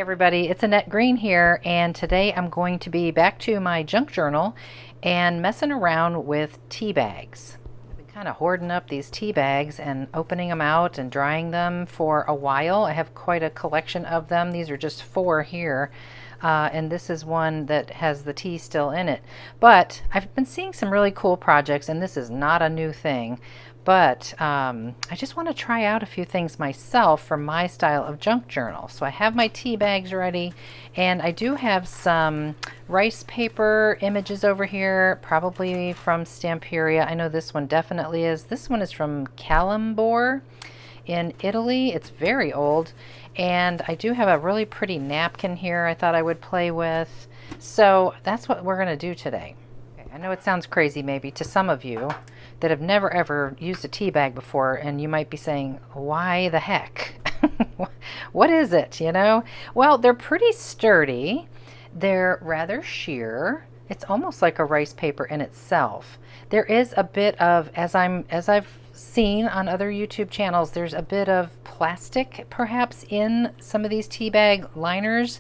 Everybody, it's Annette Green here, and today I'm going to be back to my junk journal and messing around with tea bags. I've been kind of hoarding up these tea bags and opening them out and drying them for a while. I have quite a collection of them. These are just 4 here, and this is one that has the tea still in it. But I've been seeing some really cool projects, and this is not a new thing. But I just want to try out a few things myself for my style of junk journal. So I have my tea bags ready, and I do have some rice paper images over here, probably from Stamperia. I know this one definitely is. This one is from Calambor in Italy. It's very old, and I do have a really pretty napkin here I thought I would play with. So that's what we're going to do today. Okay, I know it sounds crazy maybe to some of you that have never ever used a tea bag before, and you might be saying, why the heck? What is it, you know? Well, they're pretty sturdy. They're rather sheer. It's almost like a rice paper in itself. There is a bit of, as I've seen on other YouTube channels, there's a bit of plastic perhaps in some of these tea bag liners.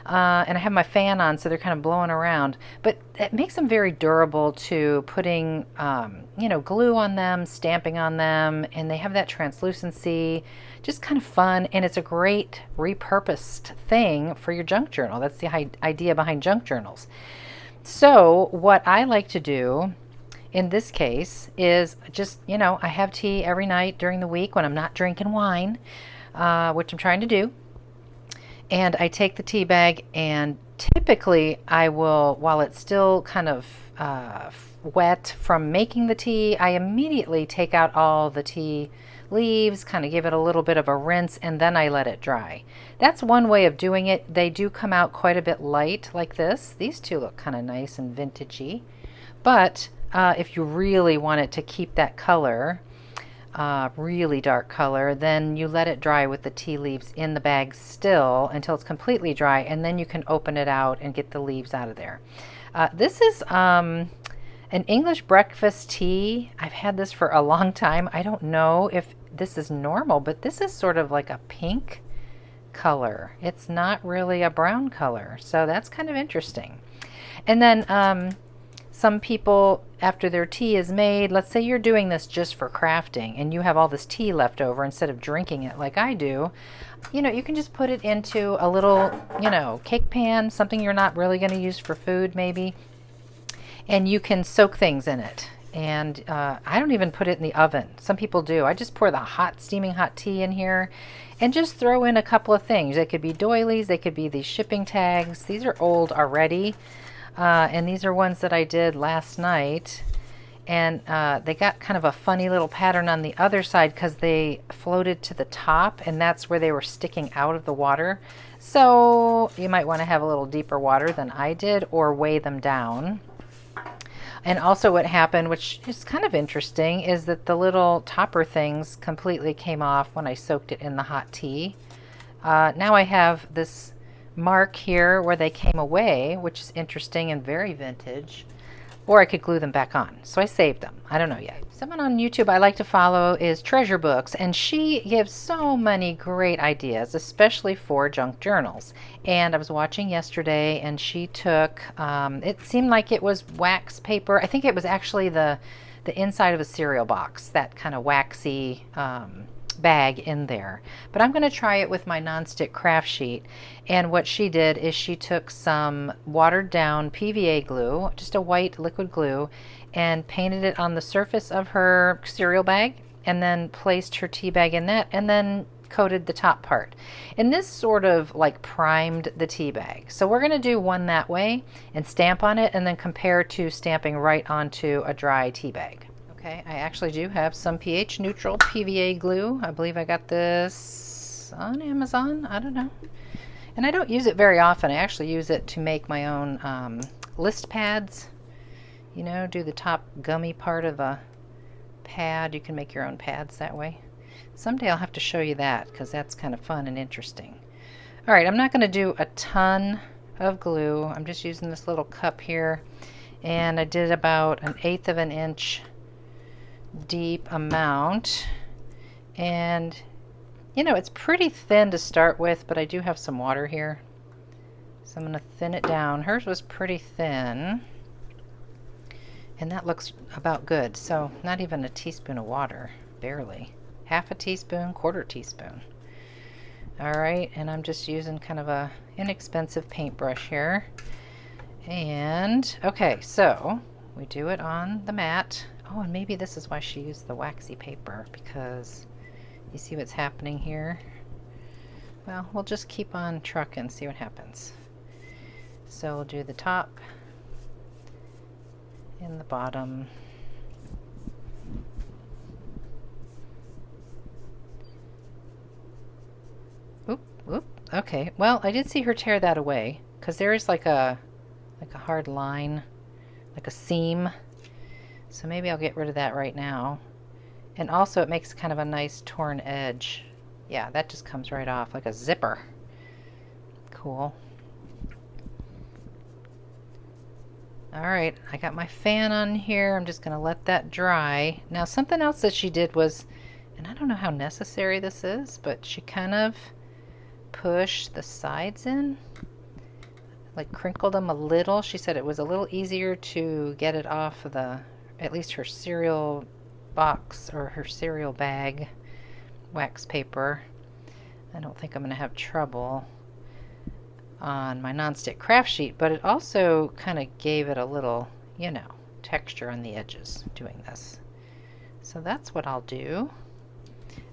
And I have my fan on, so they're kind of blowing around. But it makes them very durable to putting, glue on them, stamping on them, and they have that translucency. Just kind of fun, and it's a great repurposed thing for your junk journal. That's the idea behind junk journals. So what I like to do in this case is just, I have tea every night during the week when I'm not drinking wine, which I'm trying to do. And I take the tea bag, and typically I will, while it's still kind of wet from making the tea, I immediately take out all the tea leaves, kind of give it a little bit of a rinse, and then I let it dry. That's one way of doing it. They do come out quite a bit light like this. These two look kind of nice and vintagey. But if you really want it to keep that color, really dark color, then you let it dry with the tea leaves in the bag still until it's completely dry, and then you can open it out and get the leaves out of there. This is an English breakfast tea. I've had this for a long time. I don't know if this is normal, but this is sort of like a pink color. It's not really a brown color, so that's kind of interesting. And then some people, after their tea is made, let's say you're doing this just for crafting and you have all this tea left over, instead of drinking it like I do, you can just put it into a little, cake pan, something you're not really going to use for food maybe, and you can soak things in it. And I don't even put it in the oven. Some people do. I just pour the steaming hot tea in here and just throw in a couple of things. They could be doilies, they could be these shipping tags. These are old already. And these are ones that I did last night, and they got kind of a funny little pattern on the other side because they floated to the top, and that's where they were sticking out of the water. So you might want to have a little deeper water than I did, or weigh them down. And also what happened, which is kind of interesting, is that the little topper things completely came off when I soaked it in the hot tea. Now I have this mark here where they came away, which is interesting and very vintage, or I could glue them back on. So I saved them. I don't know yet. Someone on YouTube I like to follow is Treasure Books, and she gives so many great ideas, especially for junk journals. And I was watching yesterday, and she took, it seemed like it was wax paper. I think it was actually the inside of a cereal box, that kind of waxy bag in there. But I'm going to try it with my nonstick craft sheet. And what she did is she took some watered down PVA glue, just a white liquid glue, and painted it on the surface of her cereal bag, and then placed her tea bag in that, and then coated the top part. And this sort of like primed the tea bag. So we're going to do one that way and stamp on it, and then compare to stamping right onto a dry tea bag. Okay, I actually do have some pH neutral PVA glue. I believe I got this on Amazon. I don't know. And I don't use it very often. I actually use it to make my own list pads. Do the top gummy part of a pad. You can make your own pads that way. Someday I'll have to show you that, because that's kind of fun and interesting. All right, I'm not going to do a ton of glue. I'm just using this little cup here. And I did about 1/8 of an inch deep amount, and You know, it's pretty thin to start with, but I do have some water here. So I'm going to thin it down. Hers was pretty thin. And that looks about good. So not even a teaspoon of water, barely. Half a teaspoon, quarter teaspoon. All right, and I'm just using kind of a inexpensive paintbrush here. And okay, so we do it on the mat. Oh, and maybe this is why she used the waxy paper, because you see what's happening here? Well, we'll just keep on trucking, see what happens. So we'll do the top and the bottom. Oop, oop. Okay, well, I did see her tear that away, because there is like a hard line, like a seam. So maybe I'll get rid of that right now. And also it makes kind of a nice torn edge. Yeah, that just comes right off like a zipper. Cool. Alright, I got my fan on here. I'm just going to let that dry. Now something else that she did was, and I don't know how necessary this is, but she kind of pushed the sides in, like crinkled them a little. She said it was a little easier to get it off of the, at least her cereal box or her cereal bag wax paper. I don't think I'm going to have trouble on my nonstick craft sheet, but it also kind of gave it a little, you know, texture on the edges doing this. So that's what I'll do.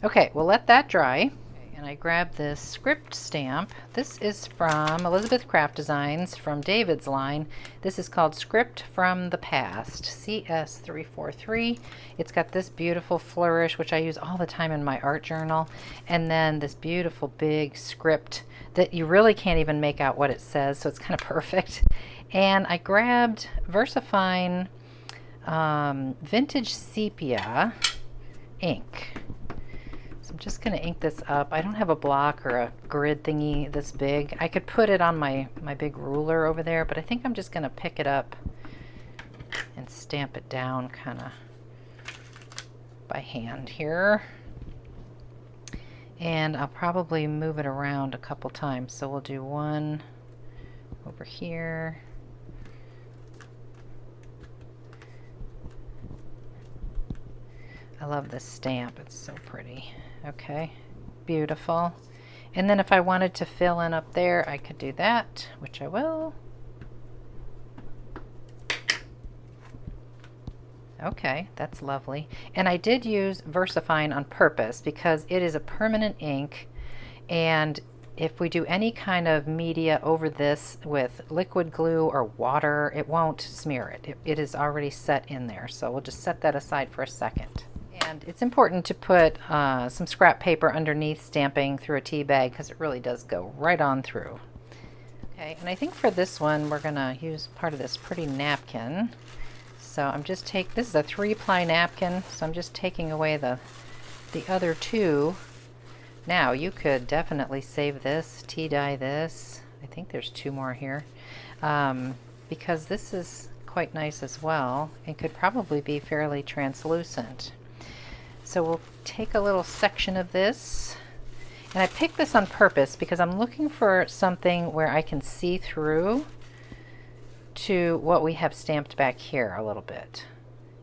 Okay, we'll let that dry. And I grabbed this script stamp. This is from Elizabeth Craft Designs from David's line. This is called Script from the Past, CS343. It's got this beautiful flourish, which I use all the time in my art journal, and then this beautiful big script that you really can't even make out what it says, so it's kind of perfect. And I grabbed VersaFine Vintage Sepia ink. I'm just going to ink this up. I don't have a block or a grid thingy this big. I could put it on my big ruler over there, but I think I'm just going to pick it up and stamp it down kind of by hand here. And I'll probably move it around a couple times. So we'll do one over here. I love this stamp. It's so pretty. Okay, beautiful. And then if I wanted to fill in up there, I could do that, which I will. Okay, that's lovely. And I did use VersaFine on purpose because it is a permanent ink, and if we do any kind of media over this with liquid glue or water, it won't smear it. It is already set in there, so we'll just set that aside for a second. And it's important to put some scrap paper underneath stamping through a tea bag because it really does go right on through. Okay, and I think for this one we're going to use part of this pretty napkin. So I'm just this is a 3-ply napkin, so I'm just taking away the other two. Now you could definitely save this, tea dye this. I think there's 2 more here. Because this is quite nice as well. It could probably be fairly translucent. So we'll take a little section of this, and I picked this on purpose because I'm looking for something where I can see through to what we have stamped back here a little bit.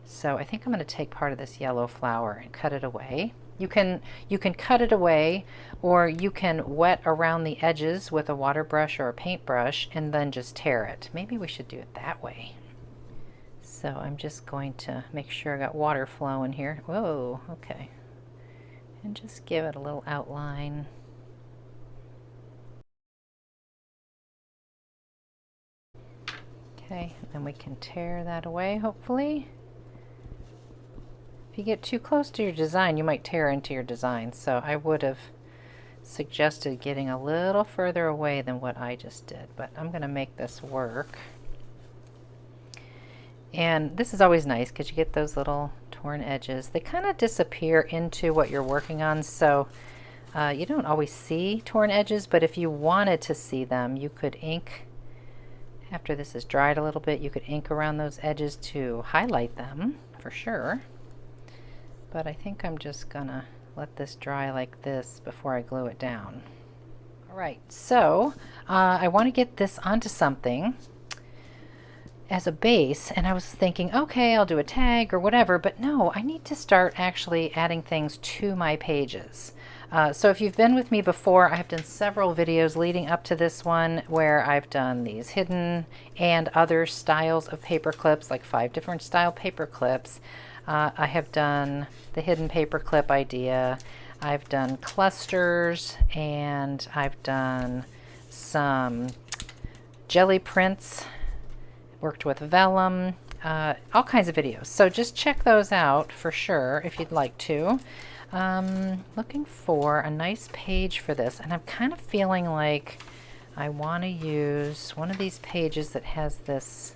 So I think I'm going to take part of this yellow flower and cut it away. You can cut it away, or you can wet around the edges with a water brush or a paintbrush and then just tear it. Maybe we should do it that way. So I'm just going to make sure I got water flowing here. Whoa, okay. And just give it a little outline. Okay, then we can tear that away, hopefully. If you get too close to your design, you might tear into your design. So I would have suggested getting a little further away than what I just did, but I'm going to make this work. And this is always nice because you get those little torn edges. They kind of disappear into what you're working on, so you don't always see torn edges, but if you wanted to see them, you could ink. After this is dried a little bit, you could ink around those edges to highlight them for sure. But I think I'm just gonna let this dry like this before I glue it down. All right, so I want to get this onto something as a base, and I was thinking, okay, I'll do a tag or whatever, but no, I need to start actually adding things to my pages. So if you've been with me before, I have done several videos leading up to this one where I've done these hidden and other styles of paper clips, like 5 different style paper clips. I have done the hidden paper clip idea. I've done clusters, and I've done some jelly prints, worked with vellum, all kinds of videos. So just check those out for sure if you'd like to. Looking for a nice page for this, and I'm kind of feeling like I want to use one of these pages that has this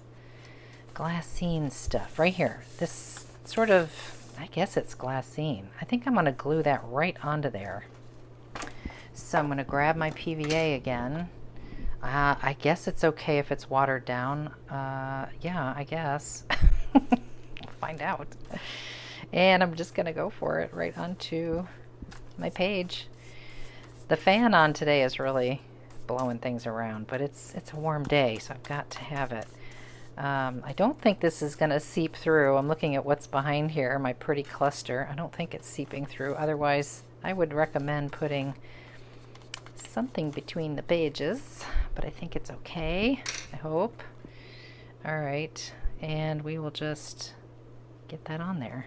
glassine stuff right here. This sort of, I guess it's glassine. I think I'm going to glue that right onto there. So I'm going to grab my PVA again. I guess it's okay if it's watered down. Yeah, I guess. We'll find out. And I'm just going to go for it right onto my page. The fan on today is really blowing things around, but it's a warm day, so I've got to have it. I don't think this is going to seep through. I'm looking at what's behind here, my pretty cluster. I don't think it's seeping through. Otherwise, I would recommend putting something between the pages, but I think it's okay, I hope. All right, and we will just get that on there.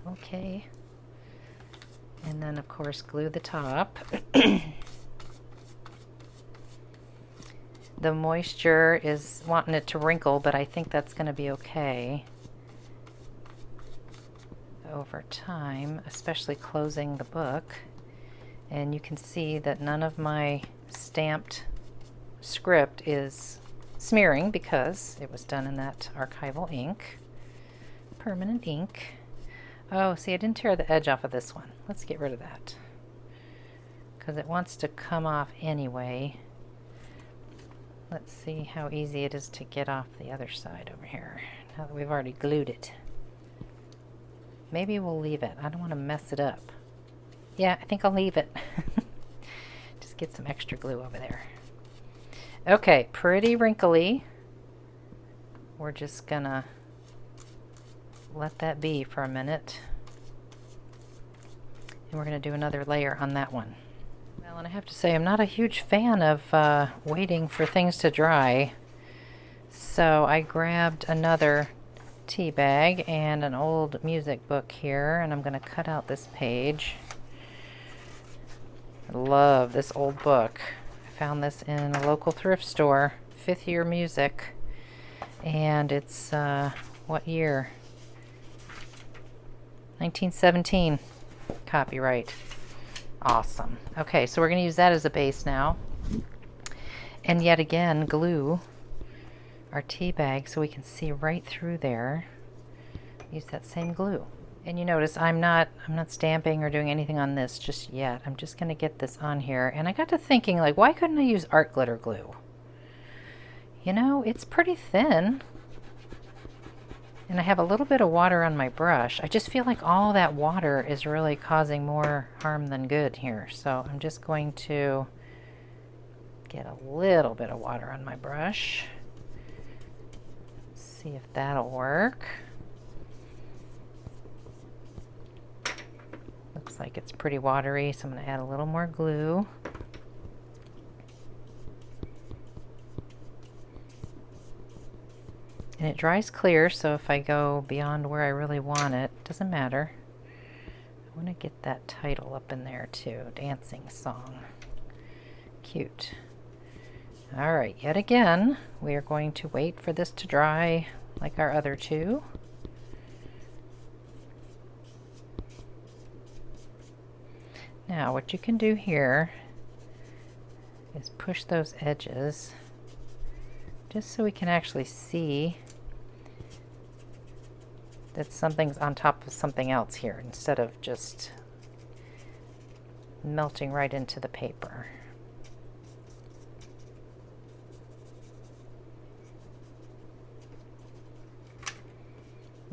Okay. And then, of course, glue the top. The moisture is wanting it to wrinkle, but I think that's going to be okay over time, especially closing the book. And you can see that none of my stamped script is smearing because it was done in that archival ink, permanent ink. Oh, see, I didn't tear the edge off of this one. Let's get rid of that because it wants to come off anyway. Let's see how easy it is to get off the other side over here now that we've already glued it. Maybe we'll leave it. I don't want to mess it up. Yeah, I think I'll leave it. Just get some extra glue over there. Okay, pretty wrinkly. We're just gonna let that be for a minute. And we're gonna do another layer on that one. Well, and I have to say, I'm not a huge fan of waiting for things to dry. So I grabbed another tea bag and an old music book here, and I'm gonna cut out this page. I love this old book. I found this in a local thrift store, 5th Year Music, and it's what year? 1917 copyright. Awesome. Okay, so we're going to use that as a base now, and yet again glue our tea bag so we can see right through there. Use that same glue. And you notice I'm not stamping or doing anything on this just yet. I'm just going to get this on here. And I got to thinking, like, why couldn't I use art glitter glue? You know, it's pretty thin. And I have a little bit of water on my brush. I just feel like all that water is really causing more harm than good here. So I'm just going to get a little bit of water on my brush. See if that'll work. Looks like it's pretty watery, so I'm going to add a little more glue. And it dries clear, so if I go beyond where I really want it, doesn't matter. I want to get that title up in there too, Dancing Song. Cute. Alright, yet again, we are going to wait for this to dry like our other two. Now, what you can do here is push those edges just so we can actually see that something's on top of something else here instead of just melting right into the paper.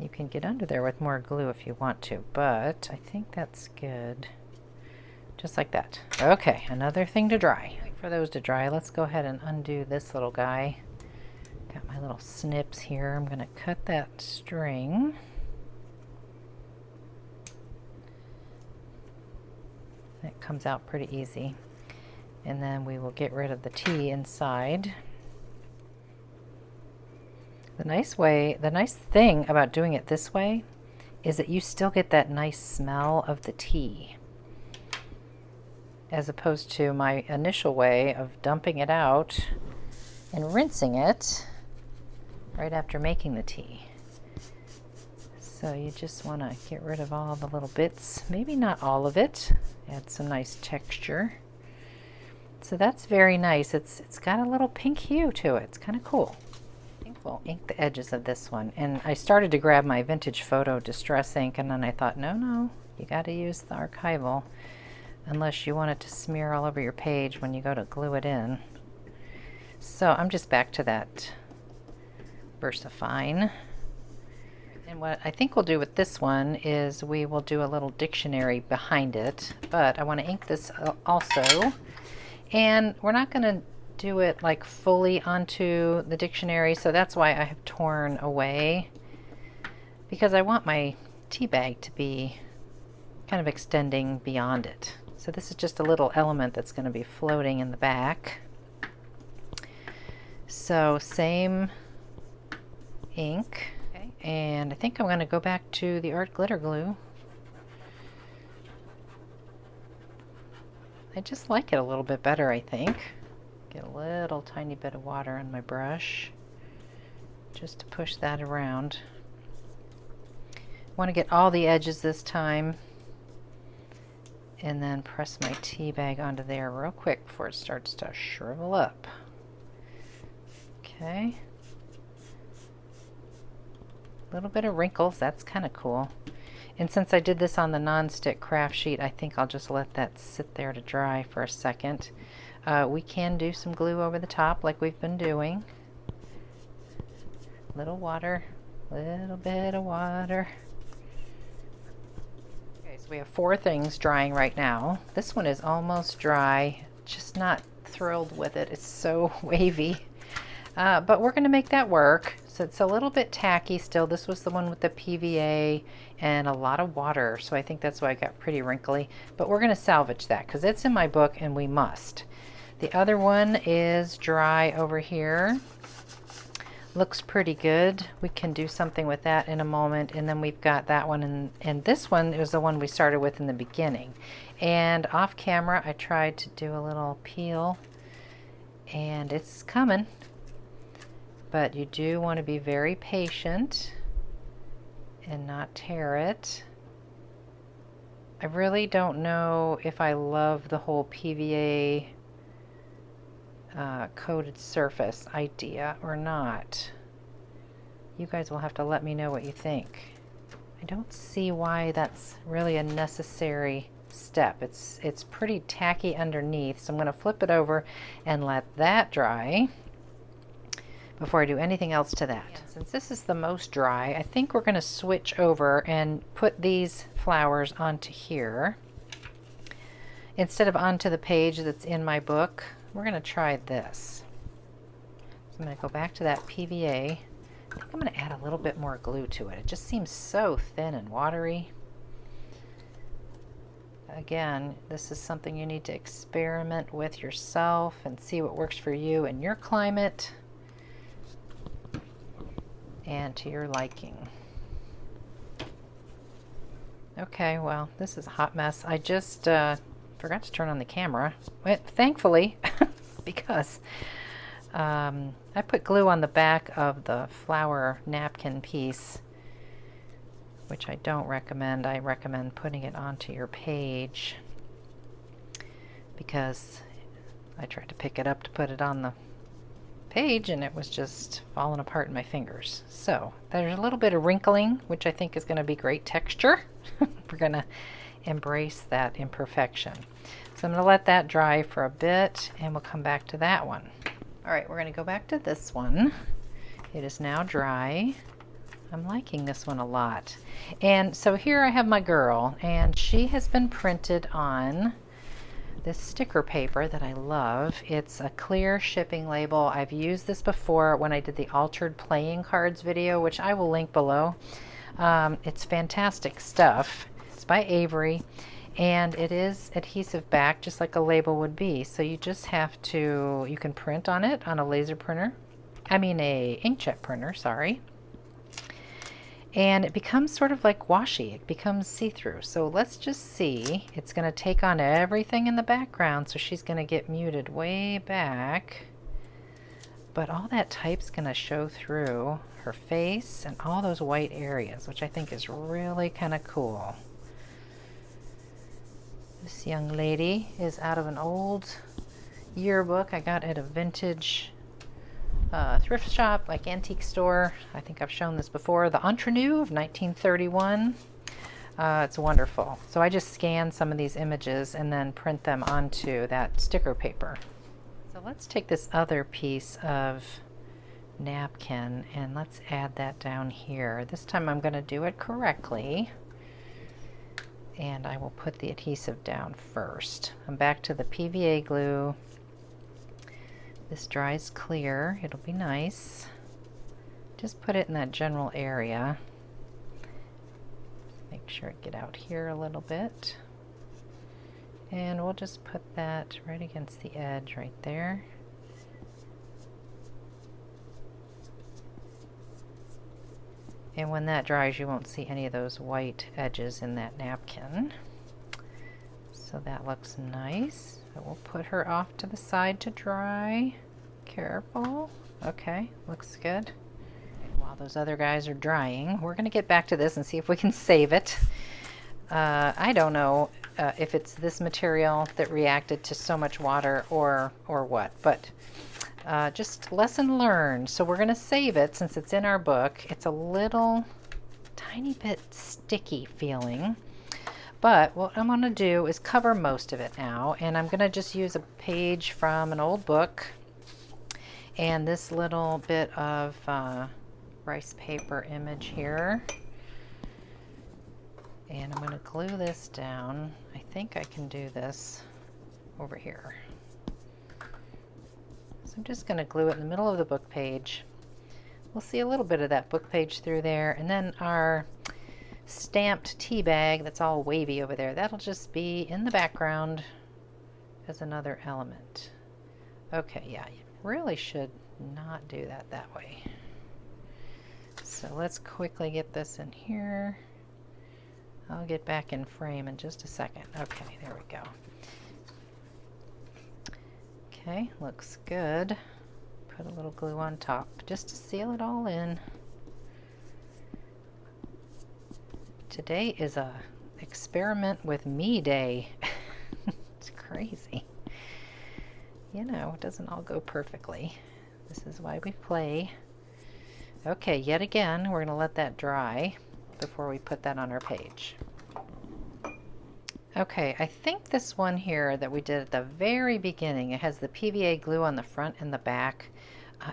You can get under there with more glue if you want to, but I think that's good. Just like that. Okay, another thing to dry. For those to dry, let's go ahead and undo this little guy. Got my little snips here. I'm going to cut that string. It comes out pretty easy. And then we will get rid of the tea inside. The nice thing about doing it this way is that you still get that nice smell of the tea, as opposed to my initial way of dumping it out and rinsing it right after making the tea. So you just want to get rid of all the little bits, maybe not all of it, add some nice texture. So that's very nice. It's got a little pink hue to it. It's kind of cool. I think we'll ink the edges of this one. And I started to grab my vintage photo distress ink, and then I thought, no, you got to use the archival unless you want it to smear all over your page when you go to glue it in. So I'm just back to that VersaFine. And what I think we'll do with this one is we will do a little dictionary behind it, but I want to ink this also. And we're not going to do it like fully onto the dictionary, so that's why I have torn away, because I want my tea bag to be kind of extending beyond it. So this is just a little element that's going to be floating in the back. So same ink, okay. And I think I'm going to go back to the art glitter glue. I just like it a little bit better, I think. Get a little tiny bit of water on my brush just to push that around. Want to get all the edges this time, and then press my tea bag onto there real quick before it starts to shrivel up. Okay. A little bit of wrinkles, that's kind of cool. And since I did this on the non-stick craft sheet, I think I'll just let that sit there to dry for a second. We can do some glue over the top like we've been doing. Little water, little bit of water. Okay, so we have 4 things drying right now. This one is almost dry, just not thrilled with it. It's so wavy. But we're going to make that work. So it's a little bit tacky still. This was the one with the PVA and a lot of water, so I think that's why it got pretty wrinkly. But we're going to salvage that because it's in my book and we must. The other one is dry over here. Looks pretty good. We can do something with that in a moment. And then we've got that one, and this one is the one we started with in the beginning. And off camera I tried to do a little peel, and it's coming. But you do want to be very patient and not tear it. I really don't know if I love the whole PVA coated surface idea or not. You guys will have to let me know what you think. I don't see why that's really a necessary step. It's pretty tacky underneath, so I'm going to flip it over and let that dry before I do anything else to that. Yeah. Since this is the most dry, I think we're going to switch over and put these flowers onto here instead of onto the page that's in my book. We're going to try this. So I'm going to go back to that PVA. I think I'm going to add a little bit more glue to it. It just seems so thin and watery. Again, this is something you need to experiment with yourself and see what works for you and your climate and to your liking. Okay, well, this is a hot mess. I just forgot to turn on the camera, thankfully, because I put glue on the back of the flower napkin piece, which I don't recommend. I recommend putting it onto your page because I tried to pick it up to put it on the page and it was just falling apart in my fingers. So there's a little bit of wrinkling, which I think is going to be great texture. We're going to embrace that imperfection. So I'm going to let that dry for a bit and we'll come back to that one. All right, we're going to go back to this one. It is now dry. I'm liking this one a lot. And so here I have my girl, and she has been printed on this sticker paper that I love. It's a clear shipping label. I've used this before when I did the altered playing cards video, which I will link below. It's fantastic stuff. It's by Avery, and it is adhesive back just like a label would be. So you just have to, you can print on it on a laser printer. I mean a inkjet printer, sorry. And it becomes sort of like washi. It becomes see-through. So let's just see. It's going to take on everything in the background, so she's going to get muted way back. But all that type's going to show through her face and all those white areas, which I think is really kind of cool. This young lady is out of an old yearbook I got at a vintage thrift shop, like antique store. I think I've shown this before. The Entre Nous of 1931. It's wonderful. So I just scan some of these images and then print them onto that sticker paper. So let's take this other piece of napkin and let's add that down here. This time I'm going to do it correctly. And I will put the adhesive down first. I'm back to the PVA glue. This dries clear. It'll be nice. Just put it in that general area. Make sure it get out here a little bit. And we'll just put that right against the edge right there. And when that dries, you won't see any of those white edges in that napkin. So that looks nice. So we'll put her off to the side to dry. Careful. Okay, looks good. While those other guys are drying, we're going to get back to this and see if we can save it. I don't know if it's this material that reacted to so much water or what, but just lesson learned. So we're going to save it since it's in our book. It's a little tiny bit sticky feeling. But what I'm going to do is cover most of it now, and I'm going to just use a page from an old book and this little bit of rice paper image here. And I'm going to glue this down. I think I can do this over here. So I'm just going to glue it in the middle of the book page. We'll see a little bit of that book page through there, and then our stamped tea bag that's all wavy over there, that'll just be in the background as another element. Okay, yeah, you really should not do that way. So let's quickly get this in here. I'll get back in frame in just a second. Okay, there we go. Okay, looks good. Put a little glue on top just to seal it all in. Today is a experiment with me day. It's crazy. You know, it doesn't all go perfectly. This is why we play. Okay, yet again, we're going to let that dry before we put that on our page. Okay, I think this one here that we did at the very beginning, it has the PVA glue on the front and the back.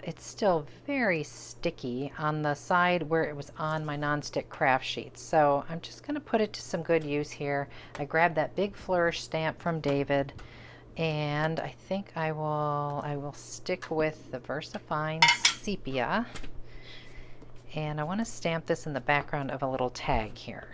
It's still very sticky on the side where it was on my nonstick craft sheets. So I'm just going to put it to some good use here. I grabbed that big flourish stamp from David, and I think I will stick with the VersaFine Sepia. And I want to stamp this in the background of a little tag here.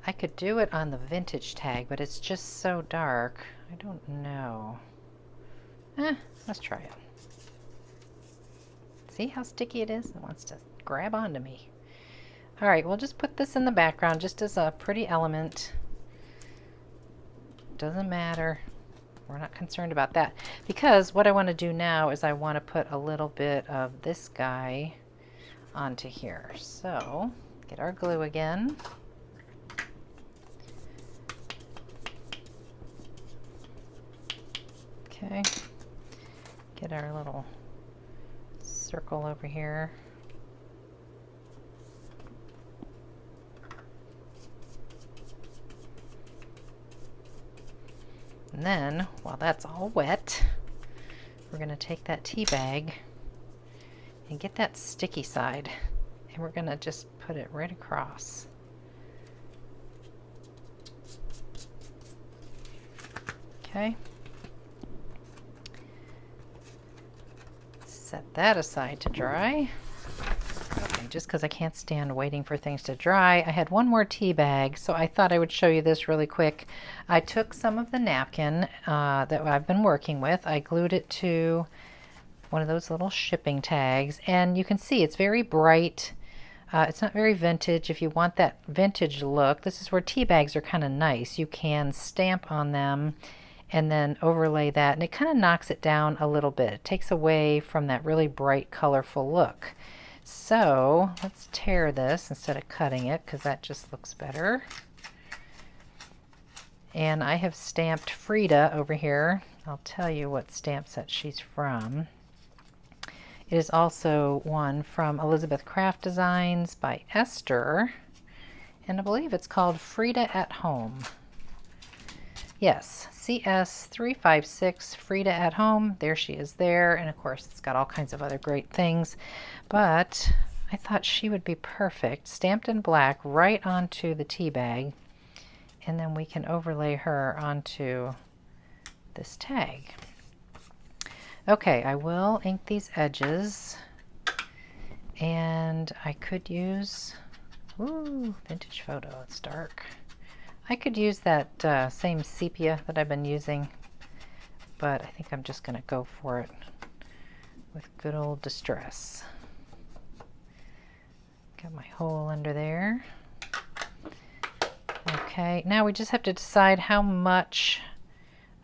I could do it on the vintage tag, but it's just so dark. I don't know. Let's try it. See how sticky it is? It wants to grab onto me. All right, we'll just put this in the background just as a pretty element. Doesn't matter. We're not concerned about that, because what I want to do now is I want to put a little bit of this guy onto here. So get our glue again. Okay, get our little circle over here. And then, while that's all wet, we're going to take that tea bag and get that sticky side, and we're going to just put it right across. Okay. Set that aside to dry. Okay, just because I can't stand waiting for things to dry, I had one more tea bag, so I thought I would show you this really quick. I took some of the napkin that I've been working with. I glued it to one of those little shipping tags, and you can see it's very bright. It's not very vintage. If you want that vintage look, this is where tea bags are kind of nice. You can stamp on them and then overlay that, and it kind of knocks it down a little bit. It takes away from that really bright, colorful look. So let's tear this instead of cutting it, because that just looks better. And I have stamped Frida over here. I'll tell you what stamp set she's from. It is also one from Elizabeth Craft Designs by Esther, and I believe it's called Frida at Home. Yes, CS356 Frida at Home. There she is there, and of course it's got all kinds of other great things, but I thought she would be perfect, stamped in black right onto the tea bag, and then we can overlay her onto this tag. Okay, I will ink these edges, and I could use, ooh, vintage photo, it's dark. I could use that same sepia that I've been using, but I think I'm just going to go for it with good old Distress. Got my hole under there. Okay, now we just have to decide how much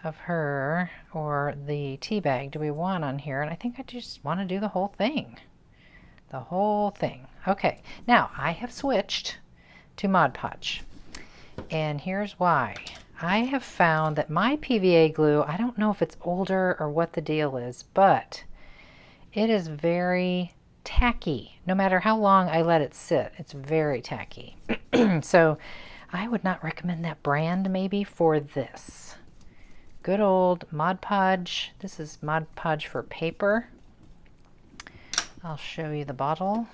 of her or the tea bag do we want on here, and I think I just want to do the whole thing. The whole thing. Okay, now I have switched to Mod Podge. And here's why. I have found that my PVA glue, I don't know if it's older or what the deal is, but it is very tacky. No matter how long I let it sit, it's very tacky. So I would not recommend that brand maybe for this. Good old Mod Podge. This is Mod Podge for paper. I'll show you the bottle.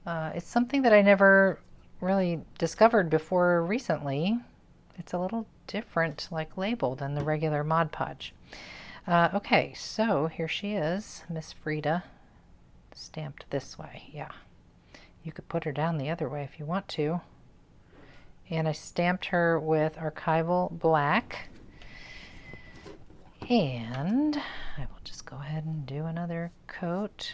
It's something that I never really discovered before recently. It's a little different like label than the regular Mod Podge. Okay, so here she is, Miss Frida, stamped this way. Yeah, you could put her down the other way if you want to. And I stamped her with archival black, and I will just go ahead and do another coat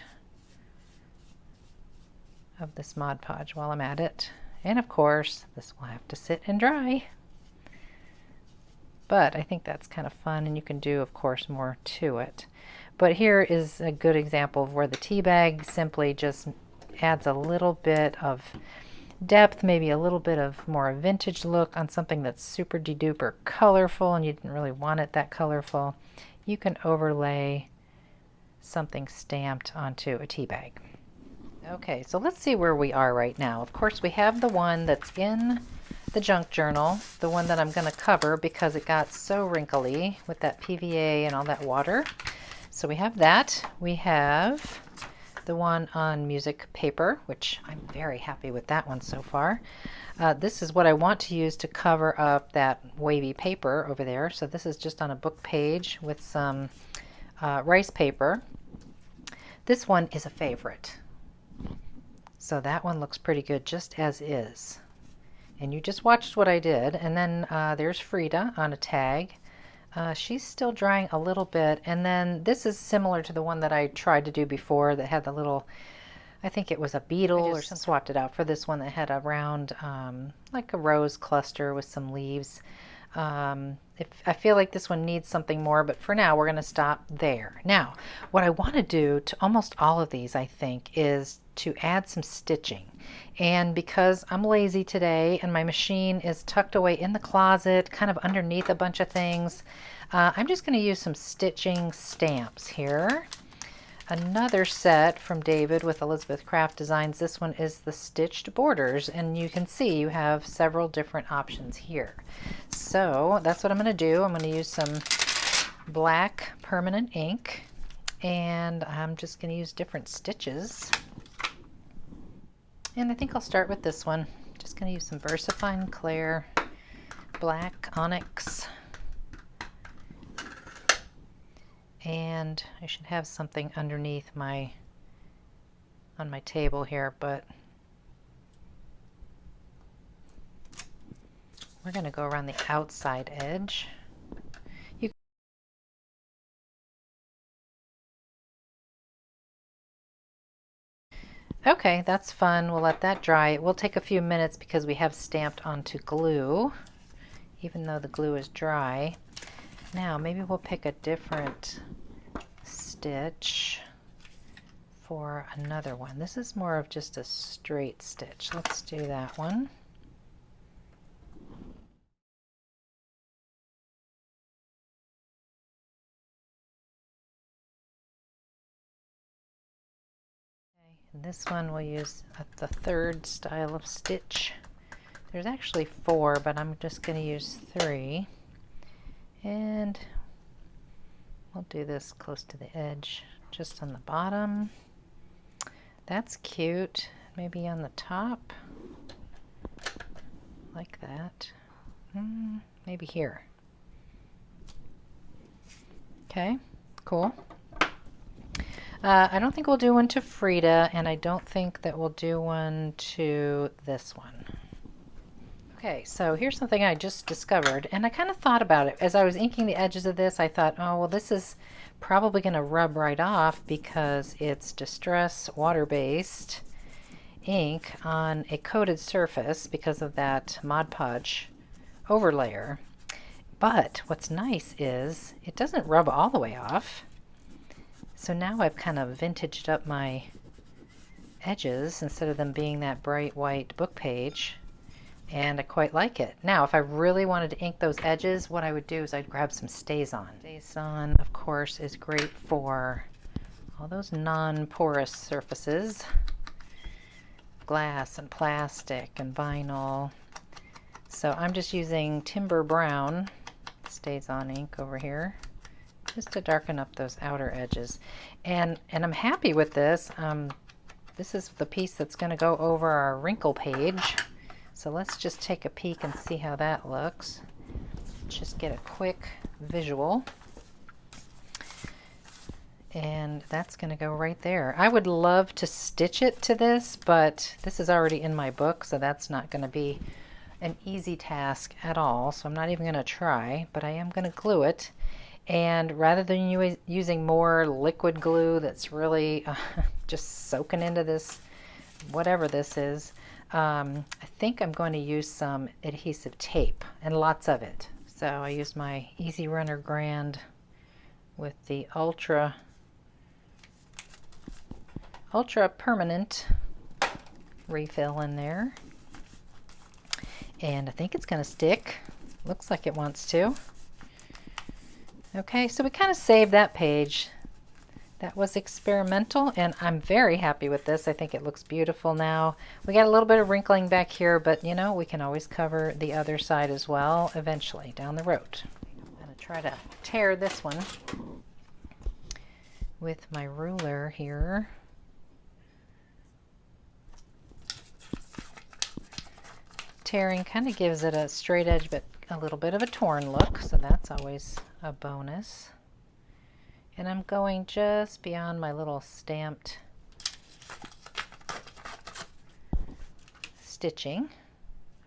of this Mod Podge while I'm at it. And of course, this will have to sit and dry. But I think that's kind of fun, and you can do, of course, more to it. But here is a good example of where the tea bag simply just adds a little bit of depth, maybe a little bit of more vintage look on something that's super de-duper colorful, and you didn't really want it that colorful. You can overlay something stamped onto a tea bag. Okay, so let's see where we are right now. Of course, we have the one that's in the junk journal, the one that I'm going to cover because it got so wrinkly with that PVA and all that water. So we have that. We have the one on music paper, which I'm very happy with that one so far. This is what I want to use to cover up that wavy paper over there. So this is just on a book page with some rice paper. This one is a favorite. So that one looks pretty good just as is. And you just watched what I did. And then there's Frida on a tag. She's still drying a little bit. And then this is similar to the one that I tried to do before that had the little, I think it was a beetle or something. Swapped it out for this one that had a round, like a rose cluster with some leaves. I feel like this one needs something more, but for now we're going to stop there. Now, what I want to do to almost all of these, I think, is to add some stitching. And because I'm lazy today and my machine is tucked away in the closet, kind of underneath a bunch of things, I'm just going to use some stitching stamps here. Another set from David with Elizabeth Craft Designs. This one is the stitched borders, and you can see you have several different options here. so that's what I'm going to do. I'm going to use some black permanent ink, and I'm just going to use different stitches. And I think I'll start with this one. Just going to use some VersaFine Clair Black Onyx. And I should have something underneath on my table here, but we're going to go around the outside edge. Okay, that's fun. We'll let that dry. It will take a few minutes because we have stamped onto glue, even though the glue is dry. Now, maybe we'll pick a different stitch for another one. This is more of just a straight stitch. Let's do that one. And this one we'll use the third style of stitch. There's actually 4, but I'm just going to use 3. And we'll do this close to the edge, just on the bottom. That's cute. Maybe on the top, like that. Maybe here. Okay, cool. I don't think we'll do one to Frida, and I don't think that we'll do one to this one. Okay, so here's something I just discovered, and I kind of thought about it. As I was inking the edges of this, I thought, oh, well, this is probably going to rub right off because it's Distress water-based ink on a coated surface because of that Mod Podge overlayer. But what's nice is it doesn't rub all the way off. So now I've kind of vintaged up my edges instead of them being that bright white book page, and I quite like it. Now, if I really wanted to ink those edges, what I would do is I'd grab some StazOn. StazOn, of course, is great for all those non-porous surfaces, glass and plastic and vinyl. So I'm just using Timber Brown StazOn ink over here, just to darken up those outer edges. And I'm happy with this. This is the piece that's going to go over our wrinkle page. So let's just take a peek and see how that looks. Just get a quick visual. And that's going to go right there. I would love to stitch it to this, but this is already in my book, so that's not going to be an easy task at all. So I'm not even going to try, but I am going to glue it. And rather than using more liquid glue that's really just soaking into this, whatever this is, I think I'm going to use some adhesive tape, and lots of it. So I used my Easy Runner Grand with the Ultra Permanent refill in there. And I think it's going to stick. Looks like it wants to. Okay, so we kind of saved that page. That was experimental, and I'm very happy with this. I think it looks beautiful now. We got a little bit of wrinkling back here, but you know, we can always cover the other side as well eventually down the road. I'm going to try to tear this one with my ruler here. Tearing kind of gives it a straight edge, but a little bit of a torn look, so that's always a bonus. And I'm going just beyond my little stamped stitching.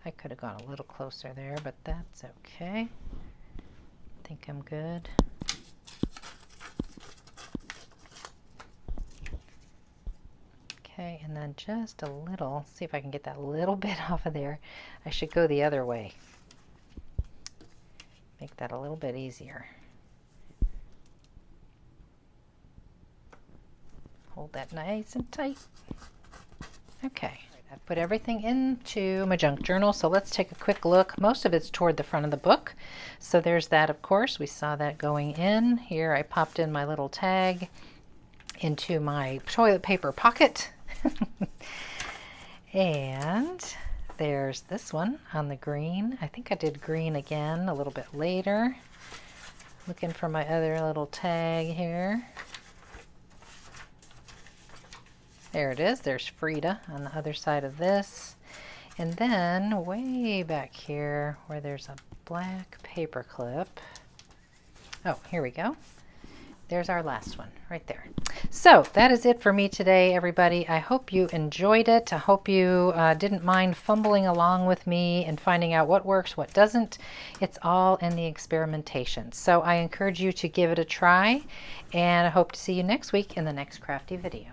I could have gone a little closer there, but that's okay. I think I'm good. Okay, and then just a little, see if I can get that little bit off of there. I should go the other way. Make that a little bit easier. Hold that nice and tight. Okay, I've put everything into my junk journal, so let's take a quick look. Most of it's toward the front of the book. So there's that, of course. We saw that going in. Here I popped in my little tag into my toilet paper pocket. And There's this one on the green. I think I did green again a little bit later. Looking for my other little tag here. There it is. There's Frida on the other side of this. And then way back here where there's a black paper clip. Oh, here we go. There's our last one right there. So that is it for me today, everybody. I hope you enjoyed it. I hope you didn't mind fumbling along with me and finding out what works, what doesn't. It's all in the experimentation. So I encourage you to give it a try, and I hope to see you next week in the next crafty video.